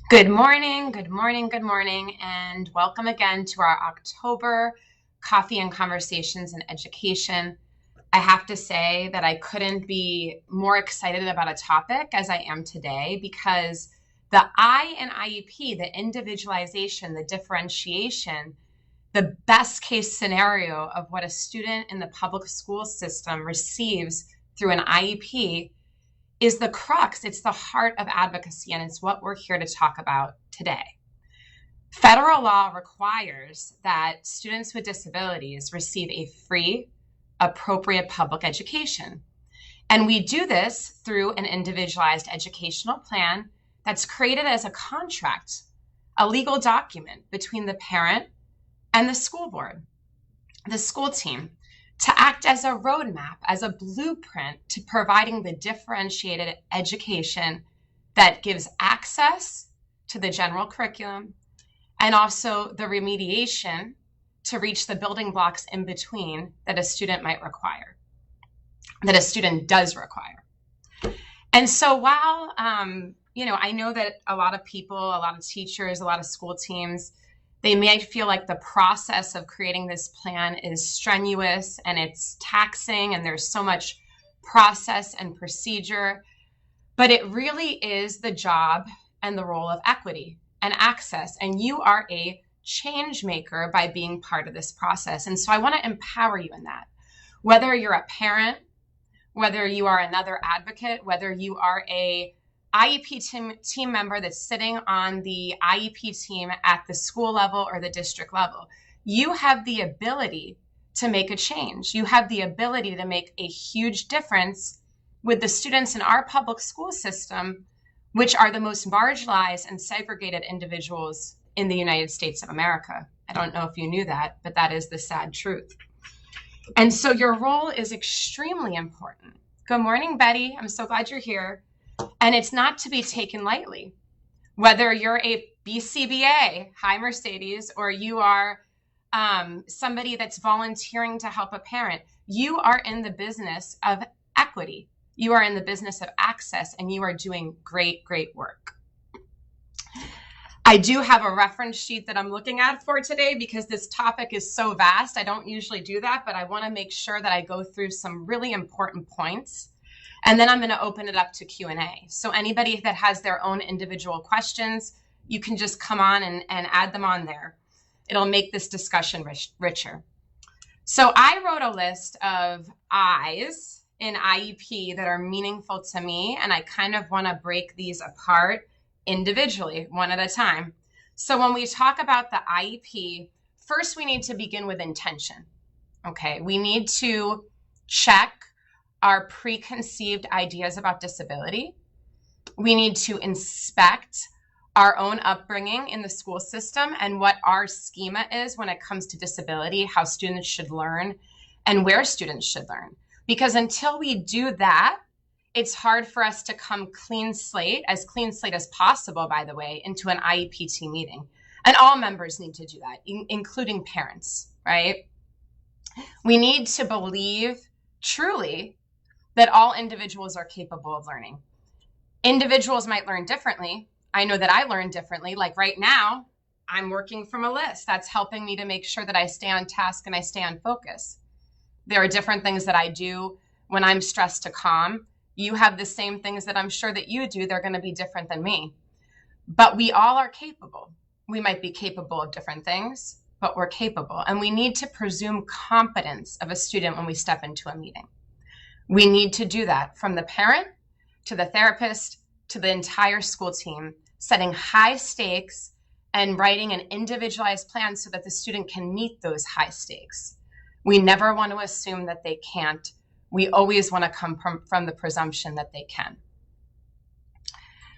Good morning, good morning, good morning, and welcome again to our October Coffee and Conversations in Education. I have to say that I couldn't be more excited about a topic as I am today because the I in IEP, the individualization, the differentiation, the best case scenario of what a student in the public school system receives through an IEP is the crux. It's the heart of advocacy, and it's what we're here to talk about today. Federal law requires that students with disabilities receive a free, appropriate public education. And we do this through an individualized educational plan that's created as a contract, a legal document between the parent and the school board, the school team, to act as a roadmap, as a blueprint to providing the differentiated education that gives access to the general curriculum and also the remediation to reach the building blocks in between that a student might require, that a student does require. And so while, I know that a lot of people, a lot of teachers, a lot of school teams, they may feel like the process of creating this plan is strenuous and it's taxing and there's so much process and procedure, but it really is the job and the role of equity and access. And you are a change maker by being part of this process. And so I want to empower you in that. Whether you're a parent, whether you are another advocate, whether you are a IEP team member that's sitting on the IEP team at the school level or the district level, you have the ability to make a change. You have the ability to make a huge difference with the students in our public school system, which are the most marginalized and segregated individuals in the United States of America. I don't know if you knew that, but that is the sad truth. And so your role is extremely important. Good morning, Betty. I'm so glad you're here. And it's not to be taken lightly. Whether you're a BCBA, hi Mercedes, or you are somebody that's volunteering to help a parent, you are in the business of equity. You are in the business of access, and you are doing great, great work. I do have a reference sheet that I'm looking at for today because this topic is so vast. I don't usually do that, but I want to make sure that I go through some really important points. And then I'm going to open it up to Q&A. So anybody that has their own individual questions, you can just come on and add them on there. It'll make this discussion richer. So I wrote a list of I's in IEP that are meaningful to me, and I kind of want to break these apart individually, one at a time. So when we talk about the IEP, first we need to begin with intention. Okay, we need to check our preconceived ideas about disability. We need to inspect our own upbringing in the school system and what our schema is when it comes to disability, how students should learn, and where students should learn. Because until we do that, it's hard for us to come clean slate as possible, by the way, into an IEP team meeting. And all members need to do that, including parents, right? We need to believe truly that all individuals are capable of learning. Individuals might learn differently. I know that I learn differently. Like right now, I'm working from a list. That's helping me to make sure that I stay on task and I stay on focus. There are different things that I do when I'm stressed to calm. You have the same things that I'm sure that you do. They're going to be different than me. But we all are capable. We might be capable of different things, but we're capable. And we need to presume competence of a student when we step into a meeting. We need to do that from the parent to the therapist to the entire school team, setting high stakes and writing an individualized plan so that the student can meet those high stakes. We never want to assume that they can't. We always want to come from the presumption that they can.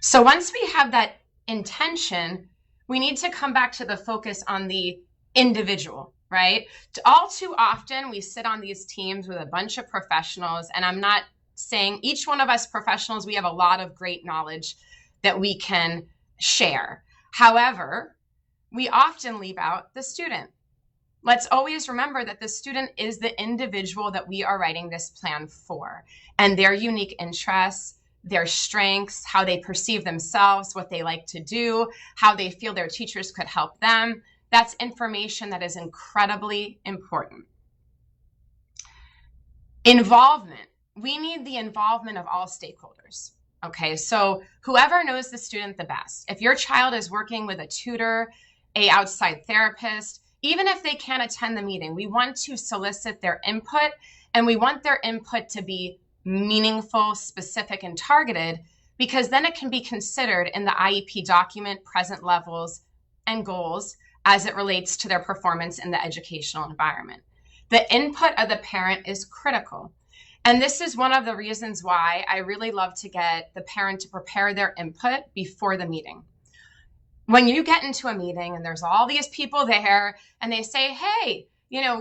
So once we have that intention, we need to come back to the focus on the individual, right? All too often, we sit on these teams with a bunch of professionals, and I'm not saying each one of us professionals, we have a lot of great knowledge that we can share. However, we often leave out the student. Let's always remember that the student is the individual that we are writing this plan for, and their unique interests, their strengths, how they perceive themselves, what they like to do, how they feel their teachers could help them. That's information that is incredibly important. Involvement. We need the involvement of all stakeholders. Okay, so whoever knows the student the best. If your child is working with a tutor, an outside therapist, even if they can't attend the meeting, we want to solicit their input, and we want their input to be meaningful, specific, and targeted, because then it can be considered in the IEP document, present levels and goals as it relates to their performance in the educational environment. The input of the parent is critical. And this is one of the reasons why I really love to get the parent to prepare their input before the meeting. When you get into a meeting and there's all these people there and they say, hey,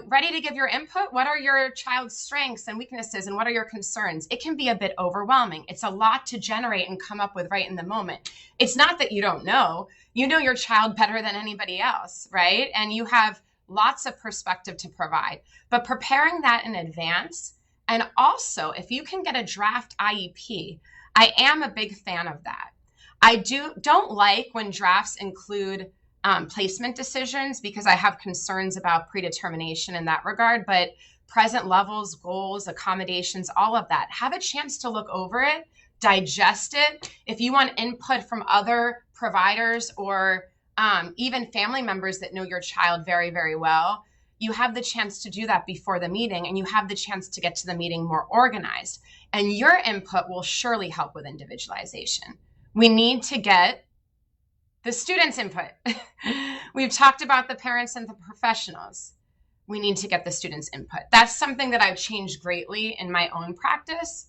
ready to give your input? What are your child's strengths and weaknesses, and what are your concerns? It can be a bit overwhelming. It's a lot to generate and come up with right in the moment. It's not that you don't know. You know your child better than anybody else, right? And you have lots of perspective to provide. But preparing that in advance, and also if you can get a draft IEP, I am a big fan of that. I don't like when drafts include placement decisions, because I have concerns about predetermination in that regard, but present levels, goals, accommodations, all of that. Have a chance to look over it, digest it. If you want input from other providers or even family members that know your child very, very well, you have the chance to do that before the meeting, and you have the chance to get to the meeting more organized. And your input will surely help with individualization. We need to get the students' input. We've talked about the parents and the professionals. We need to get the students' input. That's something that I've changed greatly in my own practice.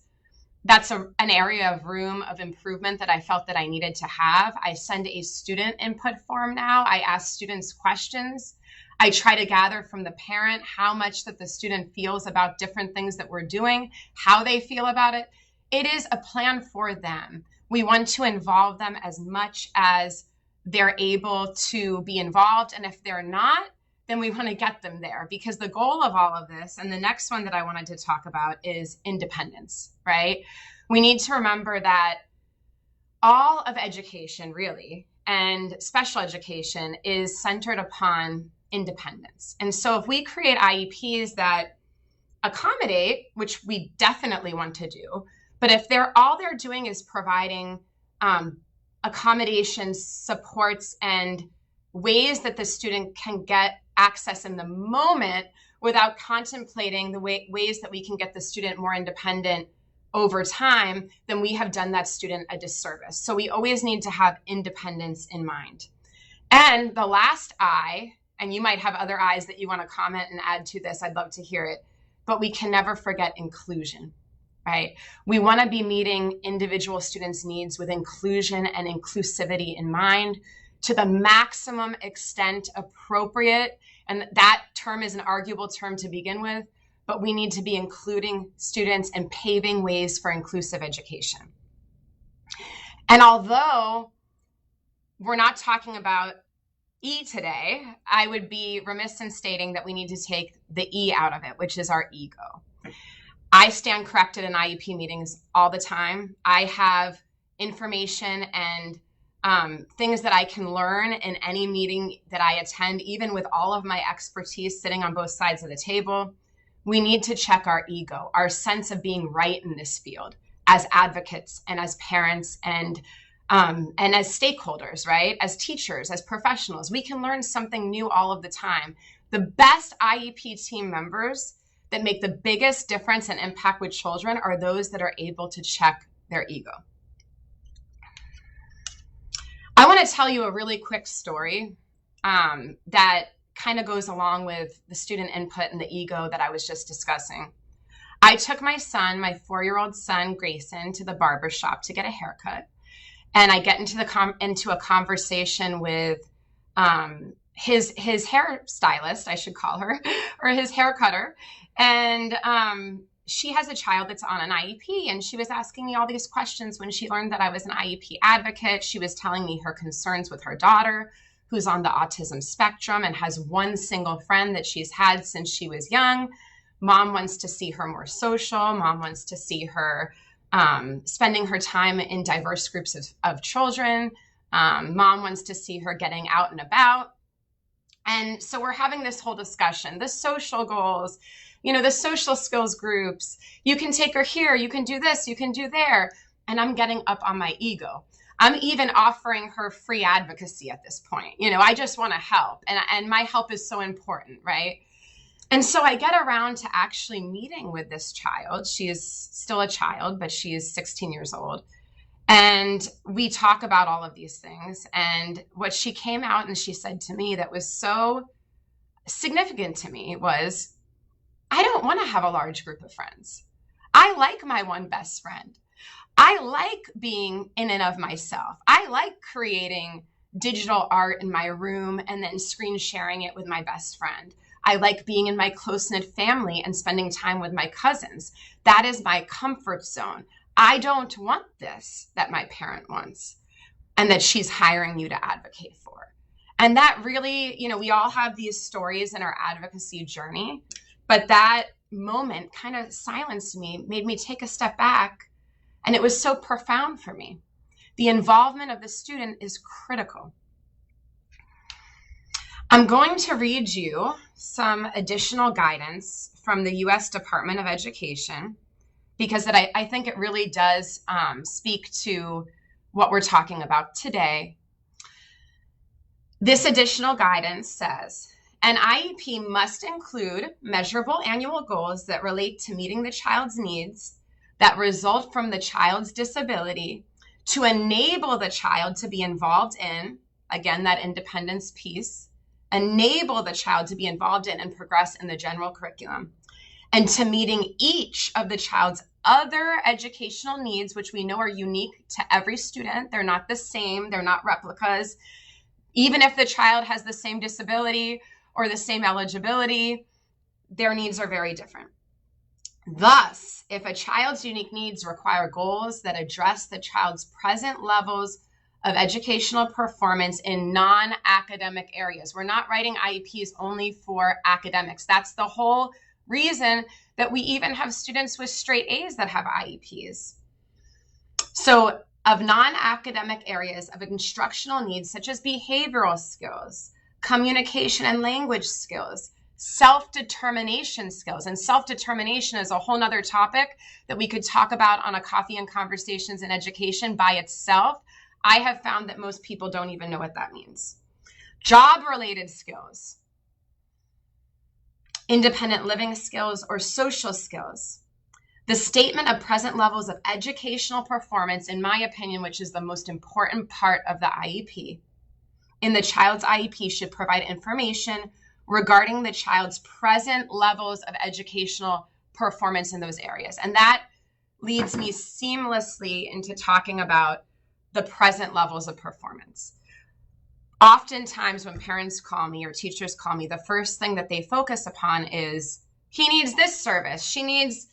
That's an area of room of improvement that I felt that I needed to have. I send a student input form now. I ask students questions. I try to gather from the parent how much that the student feels about different things that we're doing, how they feel about it. It is a plan for them. We want to involve them as much as they're able to be involved. And if they're not, then we want to get them there, because the goal of all of this, and the next one that I wanted to talk about, is independence, right? We need to remember that all of education, really, and special education is centered upon independence. And so if we create IEPs that accommodate, which we definitely want to do, but if all they're doing is providing accommodations, supports, and ways that the student can get access in the moment without contemplating the ways that we can get the student more independent over time, then we have done that student a disservice. So we always need to have independence in mind. And the last I, and you might have other I's that you want to comment and add to this, I'd love to hear it, but we can never forget inclusion. Right? We want to be meeting individual students' needs with inclusion and inclusivity in mind to the maximum extent appropriate. And that term is an arguable term to begin with, but we need to be including students and paving ways for inclusive education. And although we're not talking about E today, I would be remiss in stating that we need to take the E out of it, which is our ego. I stand corrected in IEP meetings all the time. I have information and things that I can learn in any meeting that I attend, even with all of my expertise sitting on both sides of the table. We need to check our ego, our sense of being right in this field as advocates and as parents and as stakeholders, right? As teachers, as professionals. We can learn something new all of the time. The best IEP team members that make the biggest difference and impact with children are those that are able to check their ego. I want to tell you a really quick story that kind of goes along with the student input and the ego that I was just discussing. I took my son, my 4-year-old son, Grayson, to the barber shop to get a haircut. And I get into a conversation with his hairstylist, I should call her, or his hair cutter. And she has a child that's on an IEP, and she was asking me all these questions when she learned that I was an IEP advocate. She was telling me her concerns with her daughter, who's on the autism spectrum and has one single friend that she's had since she was young. Mom wants to see her more social. Mom wants to see her spending her time in diverse groups of children. Mom wants to see her getting out and about. And so we're having this whole discussion, the social goals, the social skills groups. You can take her here, you can do this, you can do there. And I'm getting up on my ego. I'm even offering her free advocacy at this point. I just want to help. And my help is so important, right? And so I get around to actually meeting with this child. She is still a child, but she is 16 years old. And we talk about all of these things. And what she came out and she said to me that was so significant to me was, I don't want to have a large group of friends. I like my one best friend. I like being in and of myself. I like creating digital art in my room and then screen sharing it with my best friend. I like being in my close-knit family and spending time with my cousins. That is my comfort zone. I don't want this that my parent wants and that she's hiring you to advocate for. And that really, we all have these stories in our advocacy journey, but that moment kind of silenced me, made me take a step back, and it was so profound for me. The involvement of the student is critical. I'm going to read you some additional guidance from the U.S. Department of Education, because I think it really does speak to what we're talking about today. This additional guidance says, an IEP must include measurable annual goals that relate to meeting the child's needs that result from the child's disability to enable the child to be involved in, again, that independence piece, enable the child to be involved in and progress in the general curriculum, and to meeting each of the child's other educational needs, which we know are unique to every student. They're not the same. They're not replicas. Even if the child has the same disability or the same eligibility, their needs are very different. Thus, if a child's unique needs require goals that address the child's present levels of educational performance in non-academic areas, we're not writing IEPs only for academics. That's the whole reason that we even have students with straight A's that have IEPs. So of non-academic areas of instructional needs, such as behavioral skills, communication and language skills, self-determination skills. And self-determination is a whole nother topic that we could talk about on a Coffee and Conversations in Education by itself. I have found that most people don't even know what that means. Job-related skills, independent living skills, or social skills. The statement of present levels of educational performance, in my opinion, which is the most important part of the IEP, in the child's IEP should provide information regarding the child's present levels of educational performance in those areas. And that leads me seamlessly into talking about the present levels of performance. Oftentimes when parents call me or teachers call me, the first thing that they focus upon is, he needs this service, she needs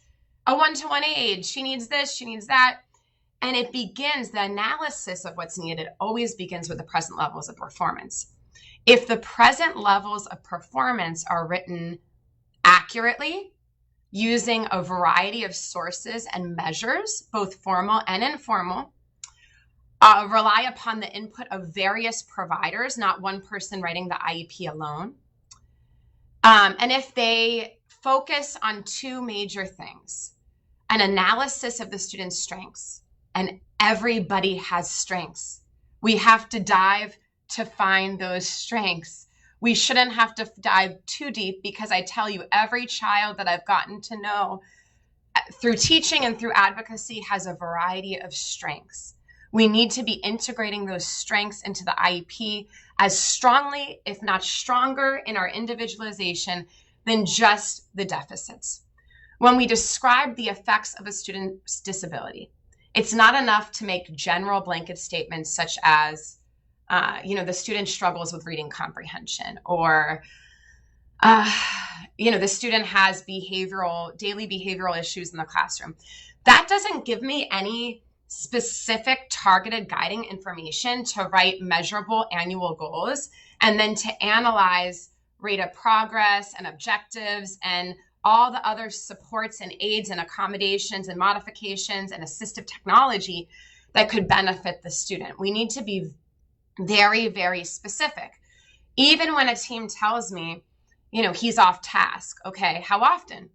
a one-to-one aid, she needs this, she needs that. And it begins, the analysis of what's needed always begins with the present levels of performance. If the present levels of performance are written accurately, using a variety of sources and measures, both formal and informal, rely upon the input of various providers, not one person writing the IEP alone. And if they focus on two major things, an analysis of the student's strengths, and everybody has strengths. We have to dive to find those strengths. We shouldn't have to dive too deep, because I tell you, every child that I've gotten to know through teaching and through advocacy has a variety of strengths. We need to be integrating those strengths into the IEP as strongly, if not stronger, in our individualization than just the deficits. When we describe the effects of a student's disability, it's not enough to make general blanket statements such as, the student struggles with reading comprehension, or, the student has daily behavioral issues in the classroom. That doesn't give me any specific targeted guiding information to write measurable annual goals and then to analyze rate of progress and objectives and all the other supports and aids and accommodations and modifications and assistive technology that could benefit the student. We need to be very, very specific. Even when a team tells me, he's off task. Okay, how often?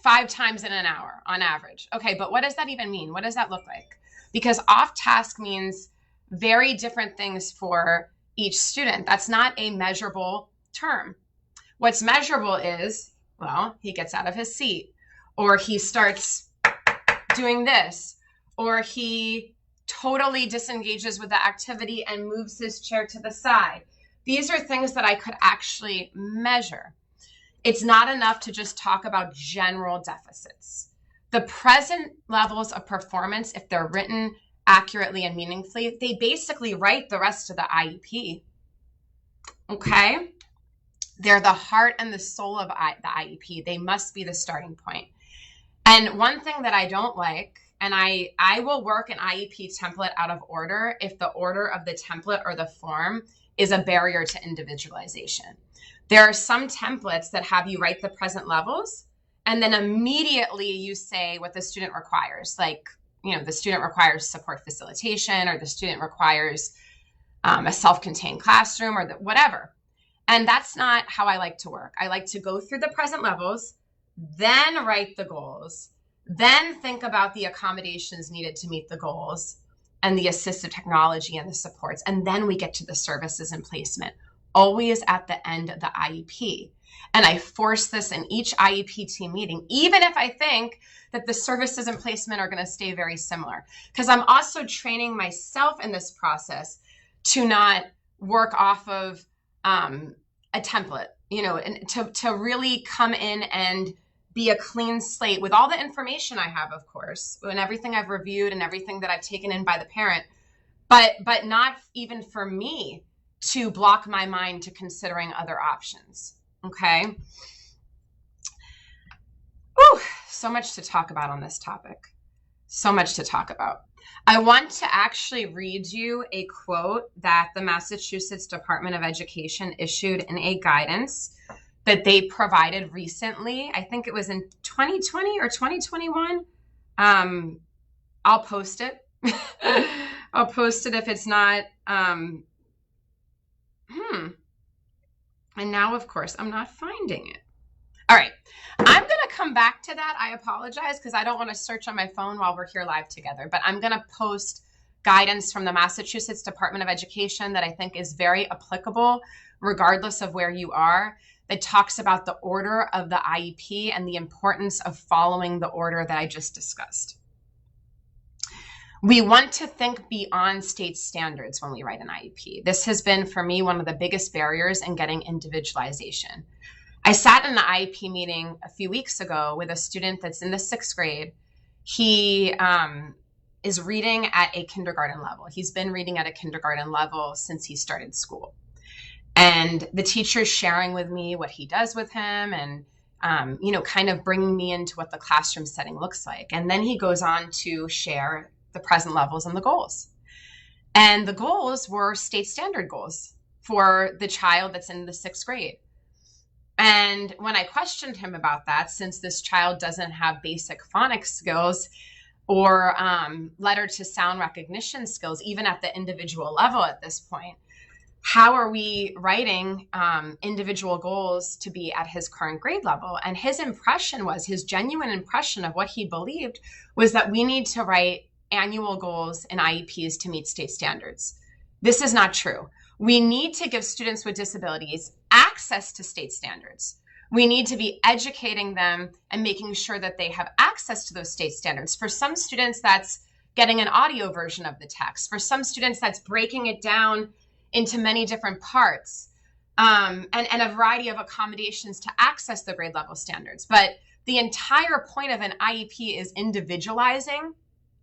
5 times in an hour on average. Okay, but what does that even mean? What does that look like? Because off task means very different things for each student. That's not a measurable term. What's measurable is, well, he gets out of his seat, or he starts doing this, or he totally disengages with the activity and moves his chair to the side. These are things that I could actually measure. It's not enough to just talk about general deficits. The present levels of performance, if they're written accurately and meaningfully, they basically write the rest of the IEP. Okay? They're the heart and the soul of the IEP. They must be the starting point. And one thing that I don't like, and I will work an IEP template out of order if the order of the template or the form is a barrier to individualization. There are some templates that have you write the present levels, and then immediately you say what the student requires. Like, the student requires support facilitation, or the student requires a self-contained classroom, or whatever. And that's not how I like to work. I like to go through the present levels, then write the goals, then think about the accommodations needed to meet the goals and the assistive technology and the supports. And then we get to the services and placement, always at the end of the IEP. And I force this in each IEP team meeting, even if I think that the services and placement are going to stay very similar, because I'm also training myself in this process to not work off of a template, and to really come in and be a clean slate with all the information I have, of course, and everything I've reviewed and everything that I've taken in by the parent, but not even for me to block my mind to considering other options. Okay. Whew, so much to talk about on this topic. So much to talk about. I want to actually read you a quote that the Massachusetts Department of Education issued in a guidance that they provided recently. I think it was in 2020 or 2021. I'll post it. I'll post it if it's not. And now, of course, I'm not finding it. All right. I'm going to come back to that. I apologize because I don't want to search on my phone while we're here live together, but I'm going to post guidance from the Massachusetts Department of Education that I think is very applicable regardless of where you are, that talks about the order of the IEP and the importance of following the order that I just discussed. We want to think beyond state standards when we write an IEP. This has been, for me, one of the biggest barriers in getting individualization. I sat in an IEP meeting a few weeks ago with a student that's in the 6th grade. He is reading at a kindergarten level. He's been reading at a kindergarten level since he started school. And the teacher's sharing with me what he does with him and, kind of bringing me into what the classroom setting looks like. And then he goes on to share the present levels and the goals. And the goals were state standard goals for the child that's in the 6th grade. And when I questioned him about that, since this child doesn't have basic phonics skills or letter to sound recognition skills, even at the individual level at this point, how are we writing individual goals to be at his current grade level? And his genuine impression of what he believed was that we need to write annual goals and IEPs to meet state standards. This is not true. We need to give students with disabilities access to state standards. We need to be educating them and making sure that they have access to those state standards. For some students, that's getting an audio version of the text. For some students, that's breaking it down into many different parts and a variety of accommodations to access the grade level standards. But the entire point of an IEP is individualizing.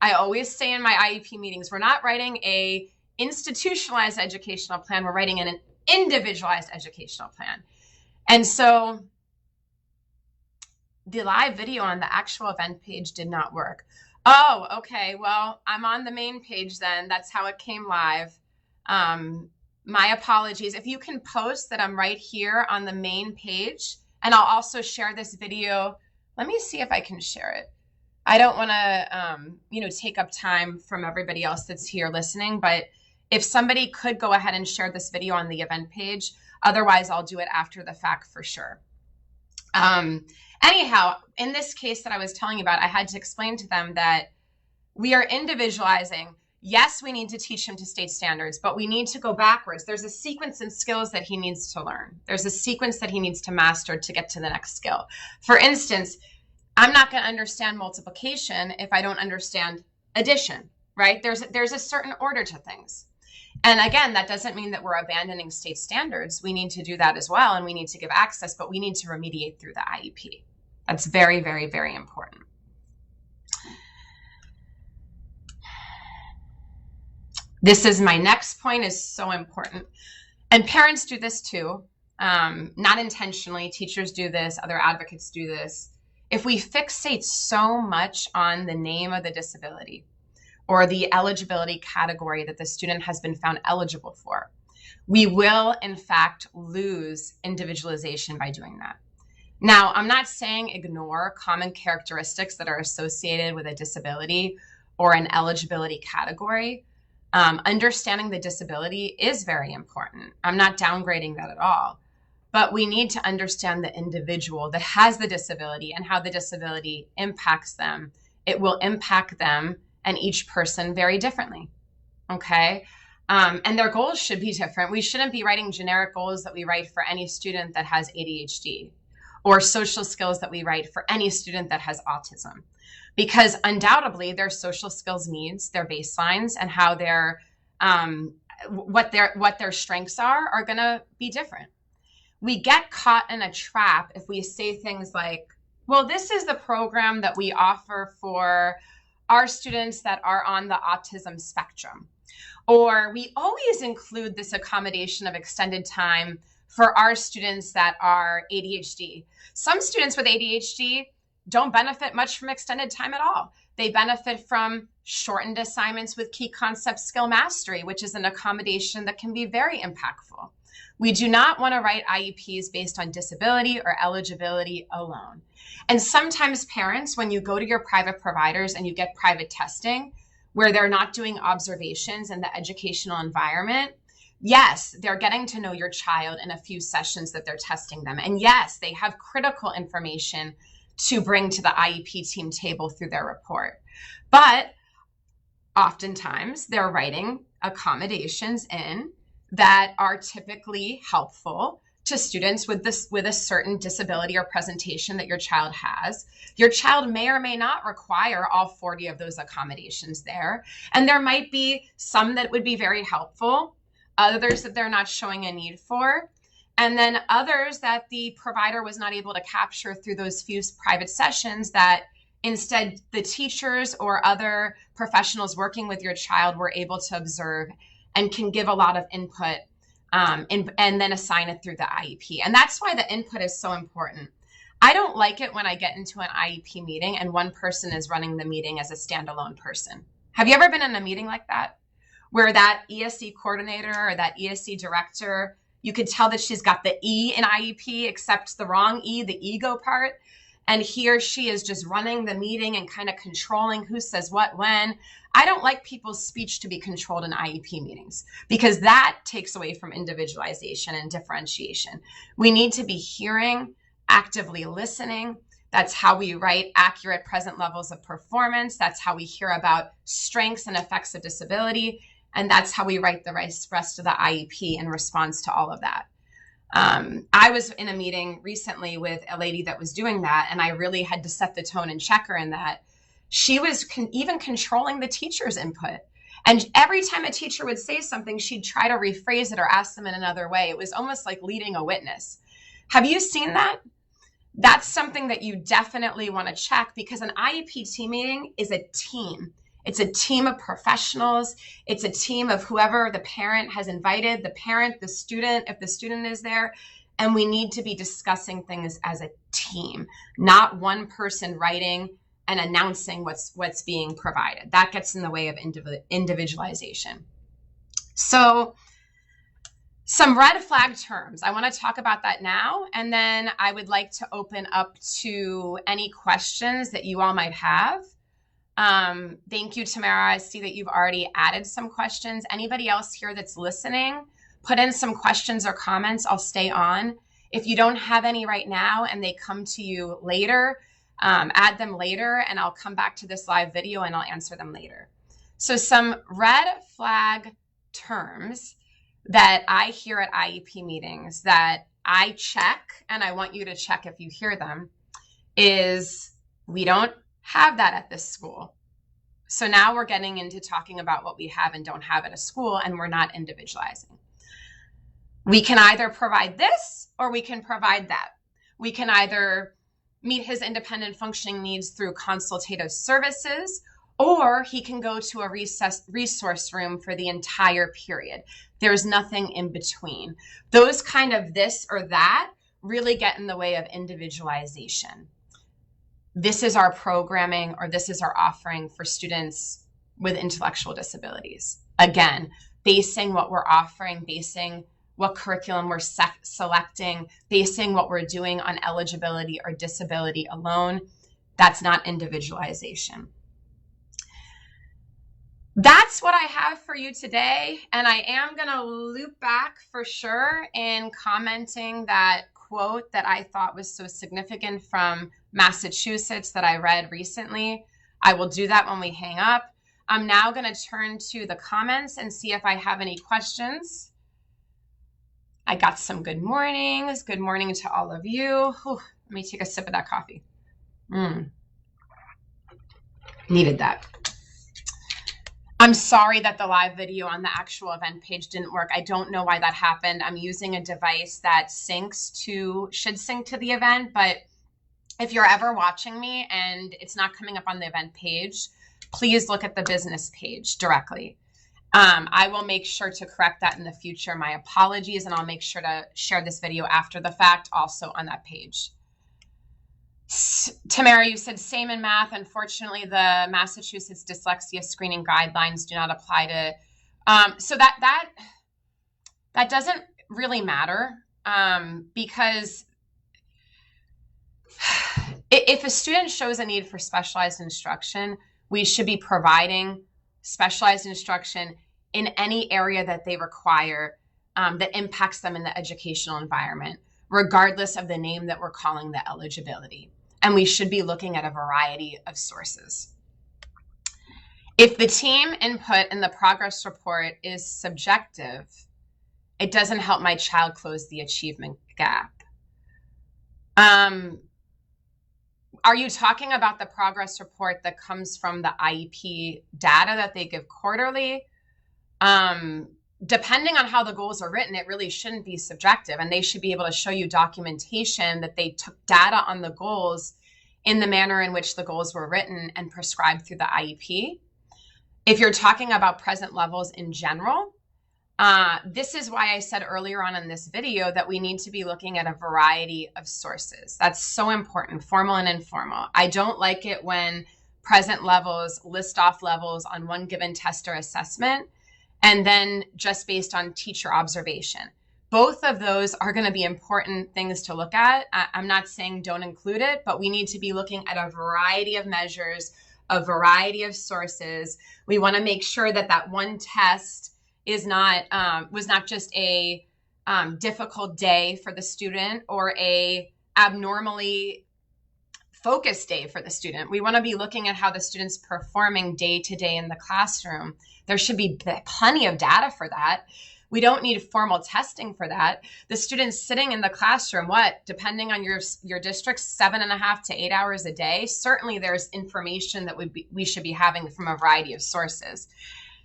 I always say in my IEP meetings, we're not writing a institutionalized educational plan. We're writing an individualized educational plan. And so the live video on the actual event page did not work. Oh, okay. Well, I'm on the main page then. That's how it came live. My apologies. If you can post that I'm right here on the main page And I'll also share this video. Let me see if I can share it. I don't want to, take up time from everybody else that's here listening, but if somebody could go ahead and share this video on the event page, otherwise I'll do it after the fact for sure. Anyhow, in this case that I was telling you about, I had to explain to them that we are individualizing. Yes, we need to teach him to state standards, but we need to go backwards. There's a sequence and skills that he needs to learn. There's a sequence that he needs to master to get to the next skill. For instance, I'm not going to understand multiplication if I don't understand addition, right? There's a certain order to things. And again, that doesn't mean that we're abandoning state standards. We need to do that as well, and we need to give access, but we need to remediate through the IEP. That's very, very, very important. This is my next point, is so important. And parents do this too, not intentionally. Teachers do this, other advocates do this. If we fixate so much on the name of the disability or the eligibility category that the student has been found eligible for, we will in fact lose individualization by doing that. Now, I'm not saying ignore common characteristics that are associated with a disability or an eligibility category. Understanding the disability is very important. I'm not downgrading that at all. But we need to understand the individual that has the disability and how the disability impacts them. It will impact them and each person very differently, okay? And their goals should be different. We shouldn't be writing generic goals that we write for any student that has ADHD, or social skills that we write for any student that has autism, because undoubtedly their social skills needs, their baselines, and how their what their strengths are going to be different. We get caught in a trap if we say things like, well, this is the program that we offer for our students that are on the autism spectrum. Or we always include this accommodation of extended time for our students that are ADHD. Some students with ADHD don't benefit much from extended time at all. They benefit from shortened assignments with key concept skill mastery, which is an accommodation that can be very impactful. We do not want to write IEPs based on disability or eligibility alone. And sometimes parents, when you go to your private providers and you get private testing where they're not doing observations in the educational environment, yes, they're getting to know your child in a few sessions that they're testing them. And yes, they have critical information to bring to the IEP team table through their report. But oftentimes they're writing accommodations in that are typically helpful to students with a certain disability or presentation that your child has. Your child may or may not require all 40 of those accommodations there. And there might be some that would be very helpful, others that they're not showing a need for, and then others that the provider was not able to capture through those few private sessions that instead the teachers or other professionals working with your child were able to observe and can give a lot of input and then assign it through the IEP. And that's why the input is so important. I don't like it when I get into an IEP meeting and one person is running the meeting as a standalone person. Have you ever been in a meeting like that, where that ESE coordinator or that ESE director, you could tell that she's got the E in IEP except the wrong E, the ego part, and he or she is just running the meeting and kind of controlling who says what when? I don't like people's speech to be controlled in IEP meetings, because that takes away from individualization and differentiation. We need to be hearing, actively listening. That's how we write accurate present levels of performance. That's how we hear about strengths and effects of disability. And that's how we write the rest of the IEP in response to all of that. I was in a meeting recently with a lady that was doing that, and I really had to set the tone and check her in that she was even controlling the teacher's input. And every time a teacher would say something, she'd try to rephrase it or ask them in another way. It was almost like leading a witness. Have you seen that? That's something that you definitely want to check, because an IEP team meeting is a team. It's a team of professionals. It's a team of whoever the parent has invited, the parent, the student, if the student is there. And we need to be discussing things as a team, not one person writing and announcing what's being provided. That gets in the way of individualization. So Some red flag terms. I want to talk about that now, and then I would like to open up to any questions that you all might have. Thank you, Tamara. I see that you've already added some questions. Anybody else here that's listening, put in some questions or comments. I'll stay on. If you don't have any right now and they come to you later, add them later, and I'll come back to this live video and I'll answer them later. So some red flag terms that I hear at IEP meetings that I check, and I want you to check if you hear them, is we don't have that at this school. So now we're getting into talking about what we have and don't have at a school, and we're not individualizing. We can either provide this or we can provide that. We can either meet his independent functioning needs through consultative services, or he can go to a resource room for the entire period. There's nothing in between. Those kind of this or that really get in the way of individualization. This is our programming, or this is our offering for students with intellectual disabilities. Again, basing what we're offering, basing what curriculum we're selecting, basing what we're doing on eligibility or disability alone, that's not individualization. That's what I have for you today. And I am going to loop back for sure in commenting that quote that I thought was so significant from Massachusetts that I read recently. I will do that when we hang up. I'm now going to turn to the comments and see if I have any questions. I got some good mornings. Good morning to all of you. Whew, let me take a sip of that coffee. Needed that. I'm sorry that the live video on the actual event page didn't work. I don't know why that happened. I'm using a device that should sync to the event, but if you're ever watching me and it's not coming up on the event page, please look at the business page directly. I will make sure to correct that in the future. My apologies, and I'll make sure to share this video after the fact also on that page. Tamara, you said same in math. Unfortunately, the Massachusetts dyslexia screening guidelines do not apply to, so that doesn't really matter, because if a student shows a need for specialized instruction, we should be providing specialized instruction in any area that they require that impacts them in the educational environment, regardless of the name that we're calling the eligibility. And we should be looking at a variety of sources. If the team input in the progress report is subjective, it doesn't help my child close the achievement gap. Are you talking about the progress report that comes from the IEP data that they give quarterly? Depending on how the goals are written, it really shouldn't be subjective, and they should be able to show you documentation that they took data on the goals in the manner in which the goals were written and prescribed through the IEP. If you're talking about present levels in general, this is why I said earlier on in this video that we need to be looking at a variety of sources. That's so important, formal and informal. I don't like it when present levels list off levels on one given test or assessment, and then just based on teacher observation. Both of those are going to be important things to look at. I'm not saying don't include it, but we need to be looking at a variety of measures, a variety of sources. We want to make sure that that one test was not just a difficult day for the student or a abnormally focused day for the student. We want to be looking at how the student's performing day to day in the classroom. There should be plenty of data for that. We don't need formal testing for that. The student's sitting in the classroom, depending on your district, 7.5 to 8 hours a day. Certainly there's information that we should be having from a variety of sources.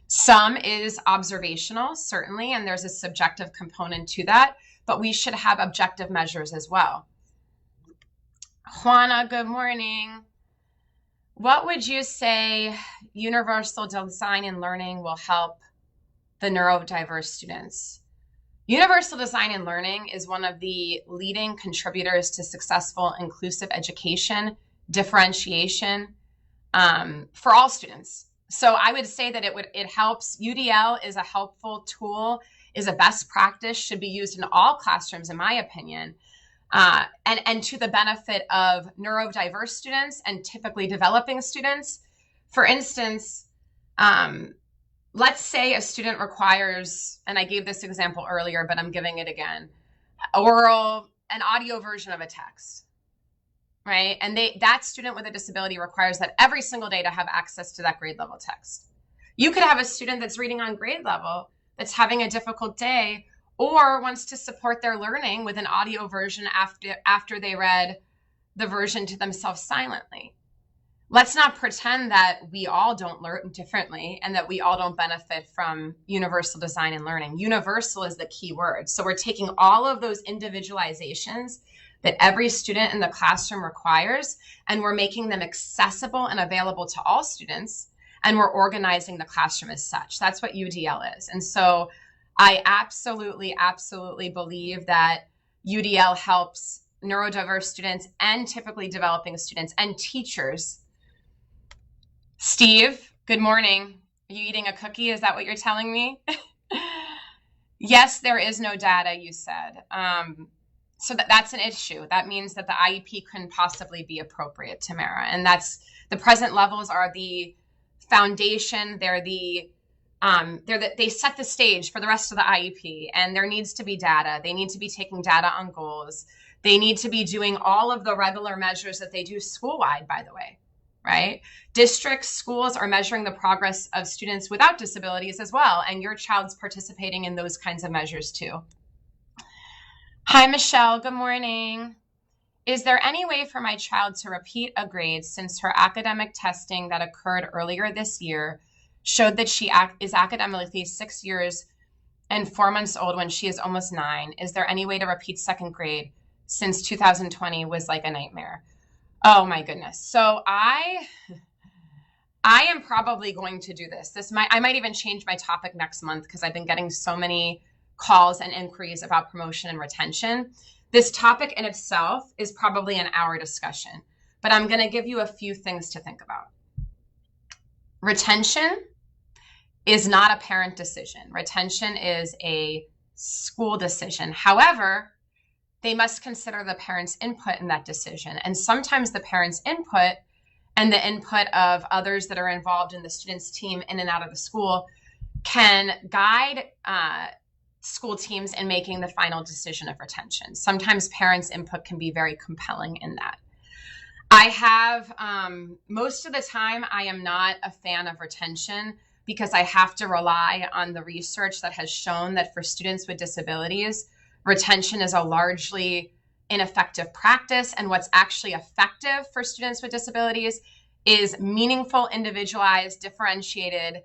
Some is observational, certainly, and there's a subjective component to that, but we should have objective measures as well. Juana, good morning. What would you say universal design and learning will help the neurodiverse students? Universal design and learning is one of the leading contributors to successful inclusive education, differentiation for all students. So I would say that it helps. UDL is a helpful tool, is a best practice, should be used in all classrooms, in my opinion. And to the benefit of neurodiverse students and typically developing students. For instance, let's say a student requires, and I gave this example earlier, but I'm giving it again, an audio version of a text, right? And that student with a disability requires that every single day to have access to that grade level text. You could have a student that's reading on grade level that's having a difficult day or wants to support their learning with an audio version after they read the version to themselves silently. Let's not pretend that we all don't learn differently and that we all don't benefit from universal design and learning. Universal is the key word. So we're taking all of those individualizations that every student in the classroom requires, and we're making them accessible and available to all students, and we're organizing the classroom as such. That's what UDL is. And so I absolutely, absolutely believe that UDL helps neurodiverse students and typically developing students and teachers. Steve, good morning. Are you eating a cookie? Is that what you're telling me? Yes, there is no data, you said. So that's an issue. That means that the IEP couldn't possibly be appropriate, Tamara. And that's the present levels are the foundation. They set the stage for the rest of the IEP, and there needs to be data. They need to be taking data on goals. They need to be doing all of the regular measures that they do school-wide, by the way, right? Districts, schools are measuring the progress of students without disabilities as well, and your child's participating in those kinds of measures too. Hi, Michelle. Good morning. Is there any way for my child to repeat a grade since her academic testing that occurred earlier this year showed that she is academically 6 years and 4 months old when she is almost 9? Is there any way to repeat second grade since 2020 was like a nightmare? Oh my goodness. So I am probably going to do this. I might even change my topic next month because I've been getting so many calls and inquiries about promotion and retention. This topic in itself is probably an hour discussion, but I'm going to give you a few things to think about. Retention is not a parent decision. Retention is a school decision. However, they must consider the parent's input in that decision. And sometimes the parent's input and the input of others that are involved in the student's team in and out of the school can guide school teams in making the final decision of retention. Sometimes parents' input can be very compelling in that. I have, most of the time, I am not a fan of retention because I have to rely on the research that has shown that for students with disabilities, retention is a largely ineffective practice. And what's actually effective for students with disabilities is meaningful, individualized, differentiated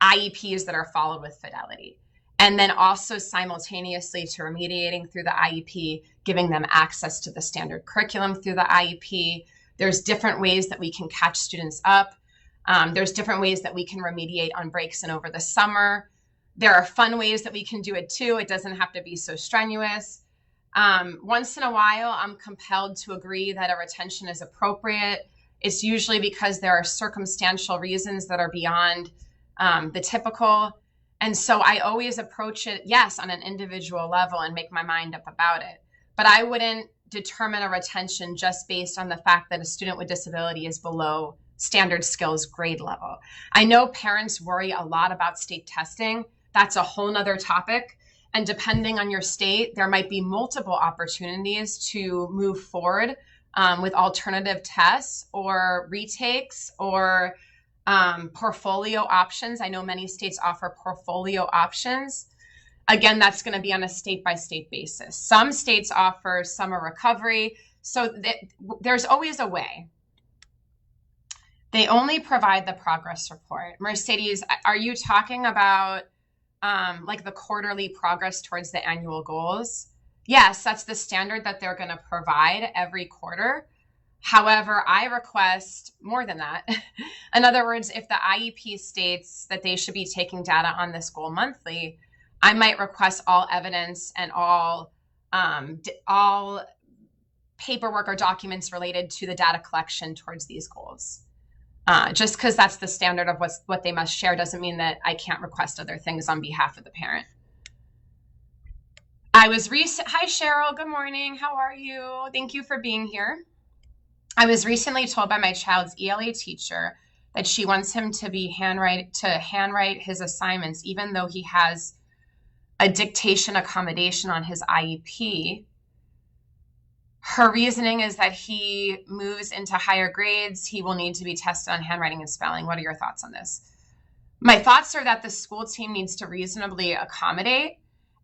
IEPs that are followed with fidelity. And then also simultaneously to remediating through the IEP, giving them access to the standard curriculum through the IEP. There's different ways that we can catch students up. There's different ways that we can remediate on breaks and over the summer. There are fun ways that we can do it too. It doesn't have to be so strenuous. Once in a while, I'm compelled to agree that a retention is appropriate. It's usually because there are circumstantial reasons that are beyond the typical. And so I always approach it, yes, on an individual level and make my mind up about it. But I wouldn't determine a retention just based on the fact that a student with disability is below standard skills grade level. I know parents worry a lot about state testing. That's a whole nother topic. And depending on your state, there might be multiple opportunities to move forward with alternative tests or retakes or portfolio options. I know many states offer portfolio options. Again, that's going to be on a state-by-state basis. Some states offer summer recovery. So there's always a way. They only provide the progress report. Mercedes, are you talking about like the quarterly progress towards the annual goals? Yes, that's the standard that they're going to provide every quarter. However, I request more than that. In other words, if the IEP states that they should be taking data on this goal monthly, I might request all evidence and all paperwork or documents related to the data collection towards these goals. Just because that's the standard of what they must share doesn't mean that I can't request other things on behalf of the parent. Hi, Cheryl. Good morning. How are you? Thank you for being here. I was recently told by my child's ELA teacher that she wants him to handwrite his assignments, even though he has a dictation accommodation on his IEP. Her reasoning is that he moves into higher grades, he will need to be tested on handwriting and spelling. What are your thoughts on this? My thoughts are that the school team needs to reasonably accommodate,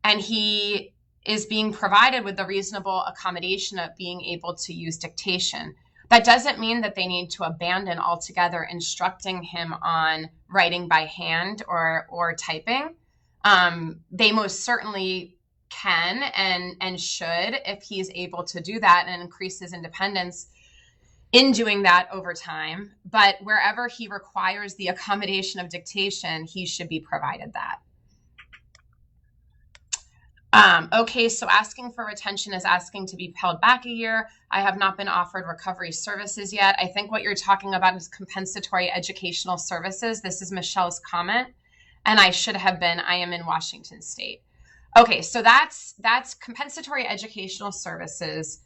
and he is being provided with the reasonable accommodation of being able to use dictation. That doesn't mean that they need to abandon altogether instructing him on writing by hand or typing. They most certainly can and should, if he's able to do that and increase his independence in doing that over time. But wherever he requires the accommodation of dictation, he should be provided that. Okay, so asking for retention is asking to be held back a year. I have not been offered recovery services yet. I think what you're talking about is compensatory educational services. This is Michelle's comment, and I should have been. I am in Washington State. Okay, so that's compensatory educational services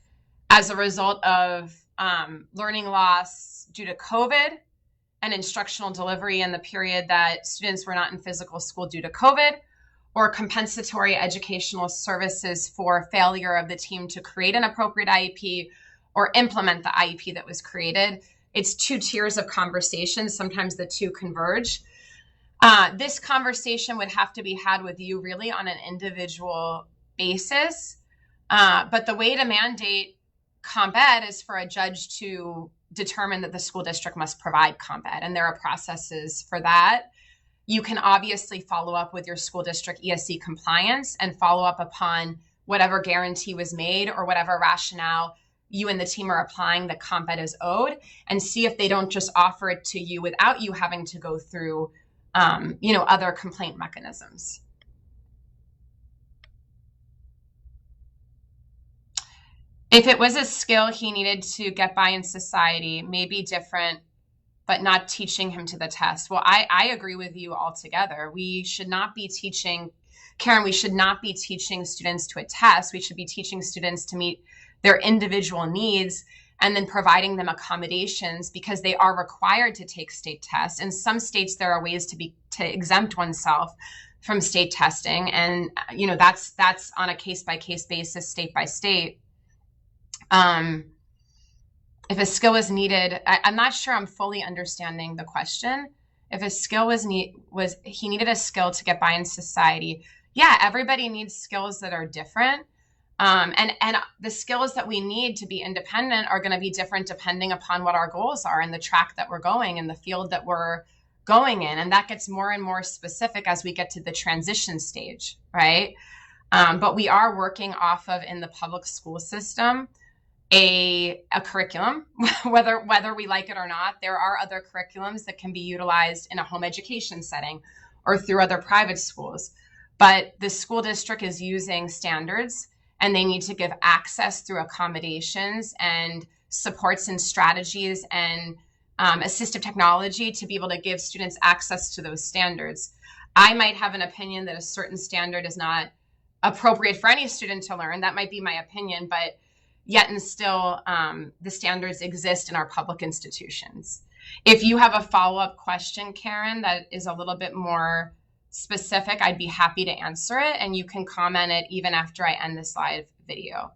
as a result of learning loss due to COVID and instructional delivery in the period that students were not in physical school due to COVID, or compensatory educational services for failure of the team to create an appropriate IEP or implement the IEP that was created. It's two tiers of conversation. Sometimes the two converge. This conversation would have to be had with you really on an individual basis. But the way to mandate comp ed is for a judge to determine that the school district must provide comp ed, and there are processes for that. You can obviously follow up with your school district ESC compliance and follow up upon whatever guarantee was made or whatever rationale you and the team are applying that comp ed is owed, and see if they don't just offer it to you without you having to go through other complaint mechanisms. If it was a skill he needed to get by in society, maybe different, but not teaching him to the test. Well, I agree with you altogether. We should not be teaching, Karen, we should not be teaching students to a test. We should be teaching students to meet their individual needs and then providing them accommodations because they are required to take state tests. In some states, there are ways to exempt oneself from state testing. And, that's on a case-by-case basis, state by state. If a skill is needed, I'm not sure I'm fully understanding the question. If a skill he needed a skill to get by in society. Yeah, everybody needs skills that are different. And the skills that we need to be independent are going to be different depending upon what our goals are and the track that we're going and the field that we're going in. And that gets more and more specific as we get to the transition stage, right? But we are working off of, in the public school system, a curriculum, whether we like it or not. There are other curriculums that can be utilized in a home education setting or through other private schools. But the school district is using standards, and they need to give access through accommodations and supports and strategies and assistive technology to be able to give students access to those standards. I might have an opinion that a certain standard is not appropriate for any student to learn. That might be my opinion, but yet and still, the standards exist in our public institutions. If you have a follow-up question, Karen, that is a little bit more specific, I'd be happy to answer it, and you can comment it even after I end this live video.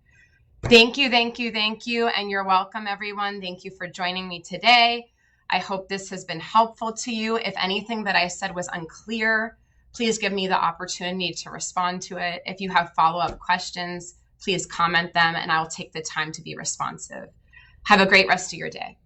Thank you, and you're welcome, everyone. Thank you for joining me today. I hope this has been helpful to you. If anything that I said was unclear, please give me the opportunity to respond to it. If you have follow-up questions, please comment them, and I'll take the time to be responsive. Have a great rest of your day.